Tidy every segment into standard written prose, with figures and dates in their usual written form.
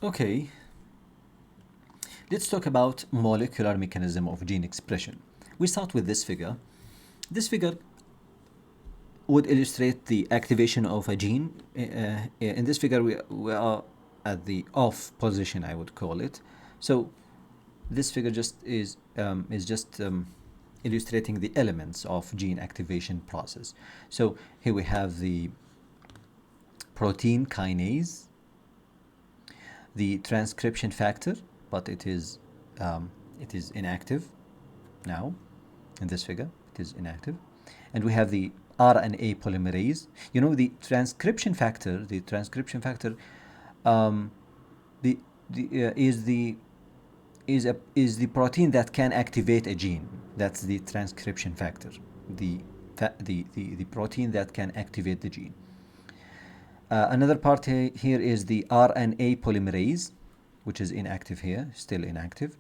Okay, let's talk about molecular mechanism of gene expression. We start with this figure. This figure would illustrate the activation of a gene. In this figure, we are at the off position, I would call it. So this figure just is just illustrating the elements of gene activation process. So here we have the protein kinase, the transcription factor, but it is inactive now. In this figure, it is inactive, and we have the RNA polymerase. You know, the transcription factor. The transcription factor, the is the protein that can activate a gene. That's the transcription factor. The protein that can activate the gene. Another part here is the RNA polymerase, which is inactive here, still inactive.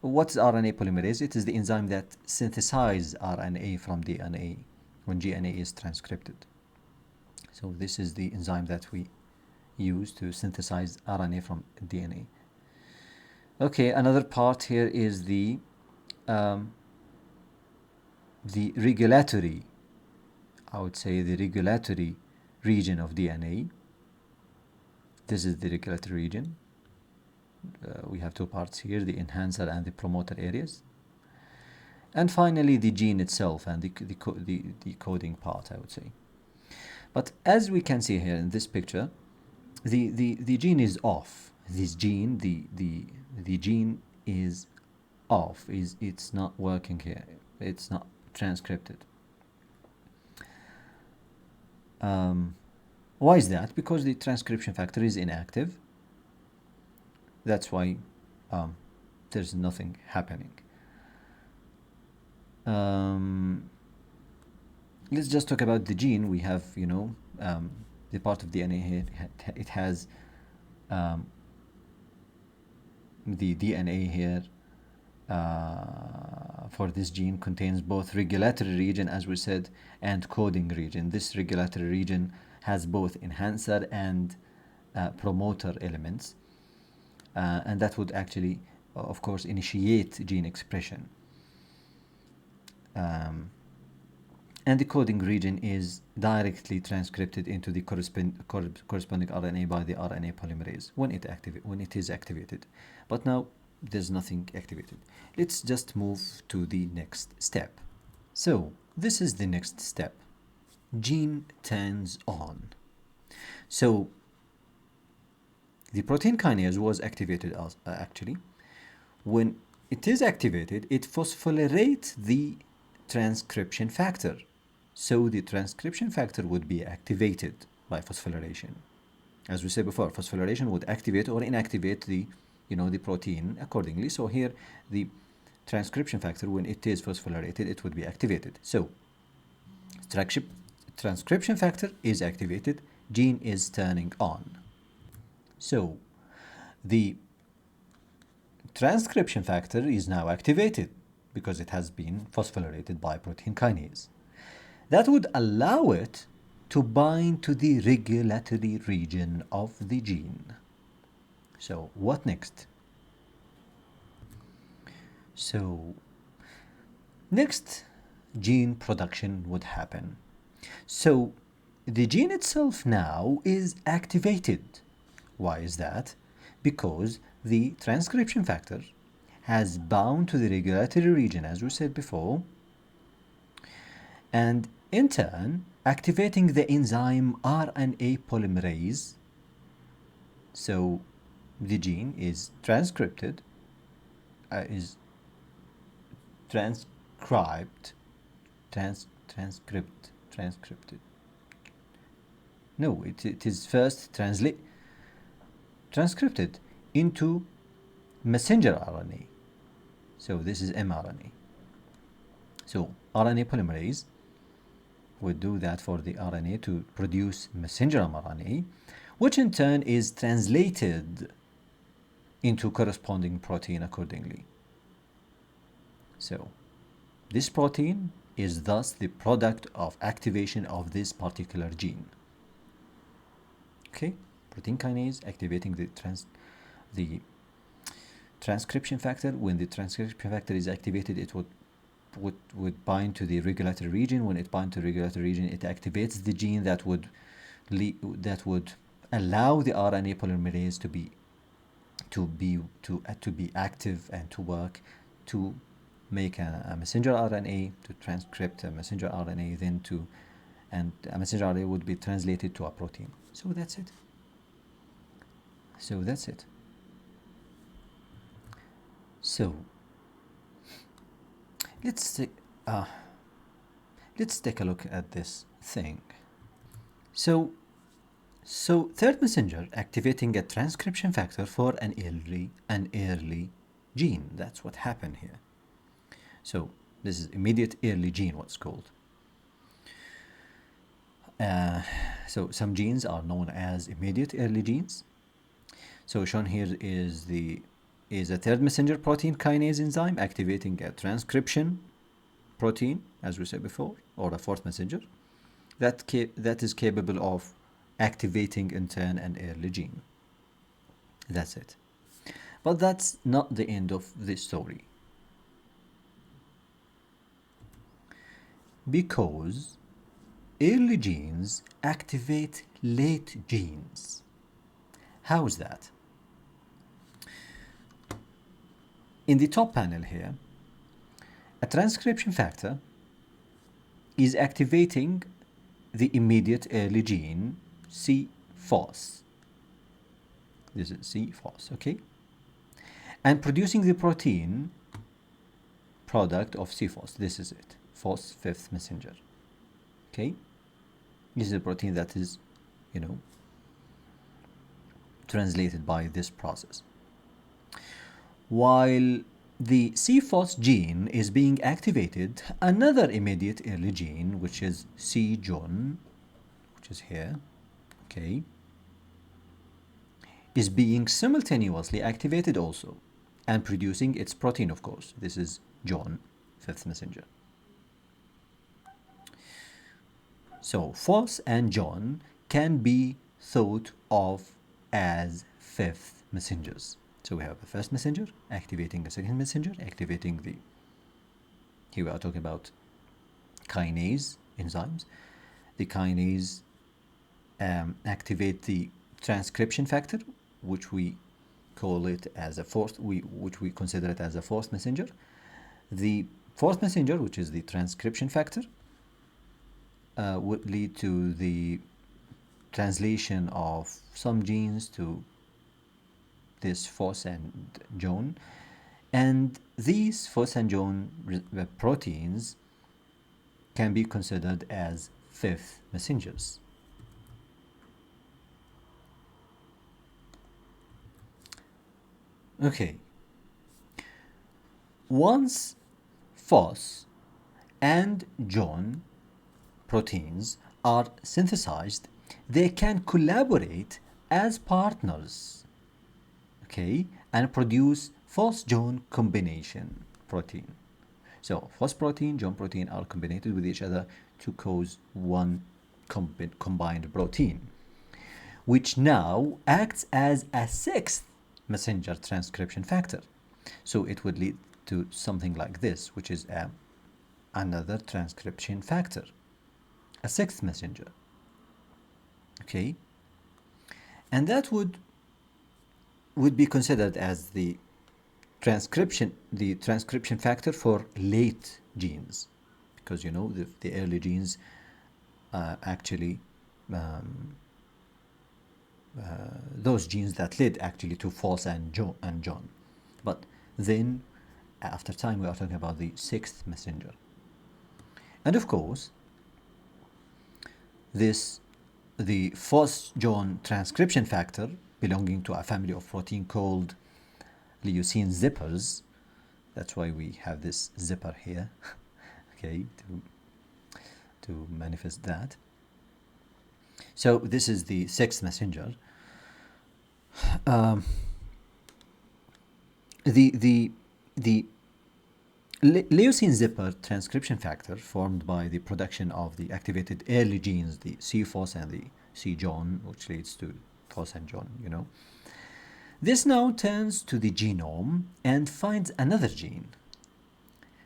What is RNA polymerase? It is the enzyme that synthesizes RNA from DNA when DNA is transcripted. So this is the enzyme that we use to synthesize RNA from DNA. Okay, another part here is the regulatory, I would say the regulatory region of DNA. This is the regulatory region. We have two parts here, the enhancer and the promoter areas. And finally, the gene itself and the coding part, I would say. But as we can see here in this picture, the gene is off. This gene, the gene is off. It's not working here. It's not transcripted. Why is that? Because the transcription factor is inactive. That's why there's nothing happening. Let's just talk about the gene. We have, you know, the part of DNA here. It has the DNA here for this gene contains both regulatory region, as we said, and coding region. This regulatory region has both enhancer and promoter elements, and that would actually, of course, initiate gene expression. And the coding region is directly transcripted into the corresponding RNA by the RNA polymerase when it is activated. But now there's nothing activated. Let's just move to the next step. So this is the next step. Gene turns on. So the protein kinase was activated actually. When it is activated, it phosphorylates the transcription factor. So the transcription factor would be activated by phosphorylation. As we said before, phosphorylation would activate or inactivate the protein accordingly. So here the transcription factor, when it is phosphorylated, it would be activated. So transcription factor is activated, gene is turning on. So the transcription factor is now activated because it has been phosphorylated by protein kinase. That would allow it to bind to the regulatory region of the gene. So what next? So next, gene production would happen. So the gene itself now is activated. Why is that? Because the transcription factor has bound to the regulatory region, as we said before, and in turn activating the enzyme RNA polymerase. So the gene is transcripted, transcripted. No, it is first transcripted into messenger RNA. So this is mRNA. So RNA polymerase would do that for the RNA to produce messenger mRNA, which in turn is translated into corresponding protein accordingly. So this protein is thus the product of activation of this particular gene. Okay, protein kinase activating the the transcription factor. When the transcription factor is activated, it would bind to the regulatory region. When it binds to the regulatory region, it activates the gene that would allow the RNA polymerase to be active and to work to make a messenger RNA, to transcript a messenger RNA, and a messenger RNA would be translated to a protein. So that's it. So let's take a look at this thing. So third messenger activating a transcription factor for an early gene. That's what happened here. So this is immediate early gene, what's called. So some genes are known as immediate early genes. So shown here is a third messenger protein kinase enzyme activating a transcription protein, as we said before, or a fourth messenger that is capable of activating in turn an early gene. That's it. But that's not the end of this story. Because early genes activate late genes. How is that? In the top panel here, a transcription factor is activating the immediate early gene C-FOS. This is C-FOS, okay? And producing the protein product of C-FOS. This is it, FOS fifth messenger. Okay? This is a protein that is, translated by this process. While the C-FOS gene is being activated, another immediate early gene, which is C-JON, which is here, okay, is being simultaneously activated also and producing its protein, of course. This is JON, fifth messenger. So FOS and JON can be thought of as fifth messengers. So we have a first messenger activating a second messenger, activating here we are talking about kinase enzymes. The kinase activate the transcription factor, which we call it as a which we consider it as a fourth messenger. The fourth messenger, which is the transcription factor, would lead to the translation of some genes to this FOS and JON, and these FOS and JON proteins can be considered as fifth messengers. Okay. Once FOS and JON proteins are synthesized, they can collaborate as partners, okay, and produce FOS-JON combination protein. So FOS protein, JON protein are combined with each other to cause one combined protein, which now acts as a sixth messenger transcription factor. So it would lead to something like this, which is another transcription factor, a sixth messenger. Okay, and that would be considered as the transcription factor for late genes, because the early genes actually those genes that led actually to FOS and JON, but then after time we are talking about the sixth messenger. And of course the FOS-JON transcription factor belonging to a family of protein called leucine zippers. That's why we have this zipper here, okay, to manifest that. So this is the sixth messenger. The leucine zipper transcription factor formed by the production of the activated early genes, the C-FOS and the C-JON, which leads to FOS and JON, This now turns to the genome and finds another gene.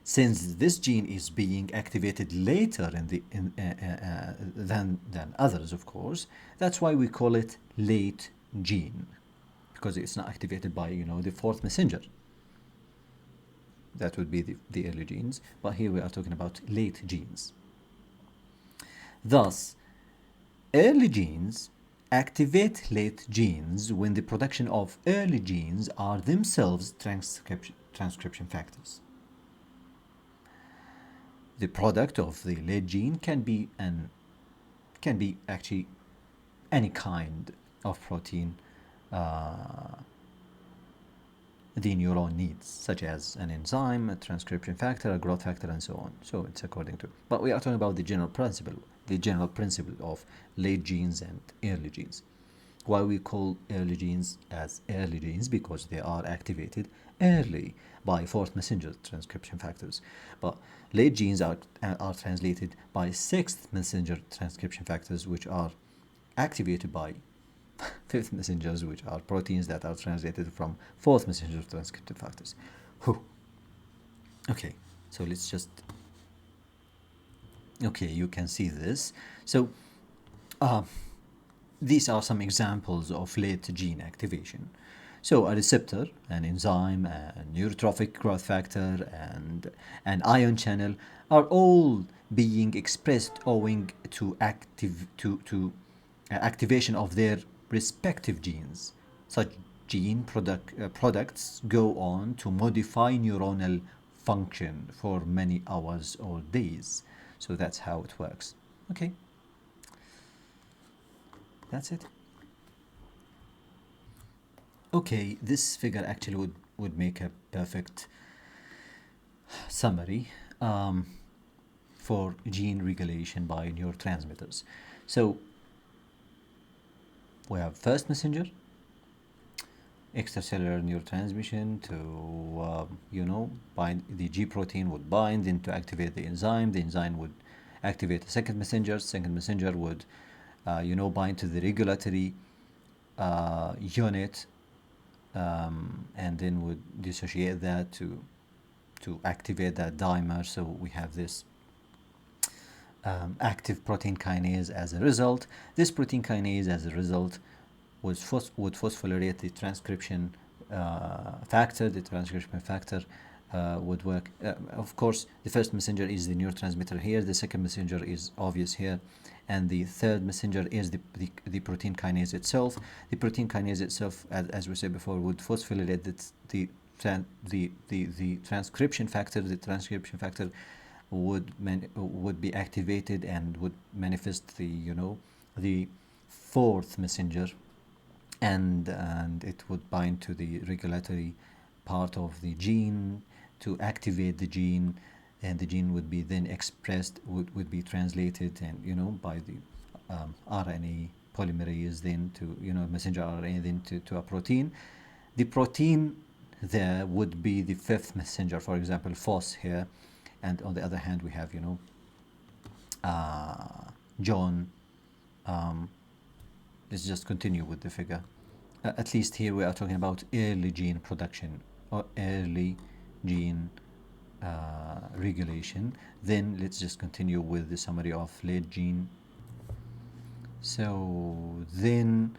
Since this gene is being activated later than others, of course, that's why we call it late gene, because it's not activated by the fourth messenger. That would be the early genes, but here we are talking about late genes. Thus, early genes activate late genes when the production of early genes are themselves transcription factors. The product of the late gene can be actually any kind of protein the neuron needs, such as an enzyme, a transcription factor, a growth factor, and so on. So it's according to, but we are talking about the general principle of late genes and early genes. Why we call early genes as early genes? Because they are activated early by fourth messenger transcription factors, but late genes are translated by sixth messenger transcription factors, which are activated by fifth messengers, which are proteins that are translated from fourth messenger transcription factors. Whew. Okay, so let's just, okay, you can see this. So these are some examples of late gene activation. So a receptor, an enzyme, a neurotrophic growth factor, and an ion channel are all being expressed owing to activation of their respective genes. Such gene products go on to modify neuronal function for many hours or days. So that's how it works. Okay, that's it. Okay, this figure actually would make a perfect summary for gene regulation by neurotransmitters. So we have first messenger, extracellular neurotransmission to bind the G protein would bind, then to activate the enzyme would activate the second messenger would bind to the regulatory unit, and then would dissociate that to activate that dimer. So we have this active protein kinase as a result. This protein kinase as a result would phosphorylate the transcription factor. The transcription factor would work. Of course, the first messenger is the neurotransmitter here, the second messenger is obvious here, and the third messenger is the protein kinase itself. The protein kinase itself, as we said before, would phosphorylate the transcription factor. The transcription factor would be activated and would manifest the fourth messenger, and it would bind to the regulatory part of the gene to activate the gene, and the gene would be then expressed, would be translated, and by the RNA polymerase, then to messenger RNA, then to a protein. The protein there would be the fifth messenger, for example phos here, and on the other hand we have John. Let's just continue with the figure. At least here we are talking about early gene production or early gene regulation. Then let's just continue with the summary of late gene. So then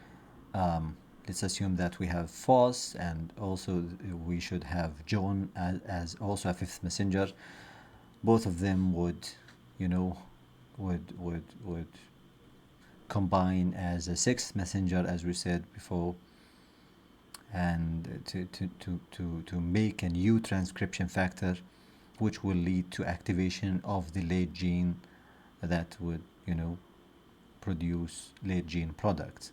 let's assume that we have phos, and also we should have John as also a fifth messenger. Both of them would combine as a sixth messenger, as we said before, and to make a new transcription factor, which will lead to activation of the late gene that would produce late gene products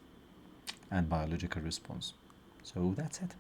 and biological response. So that's it.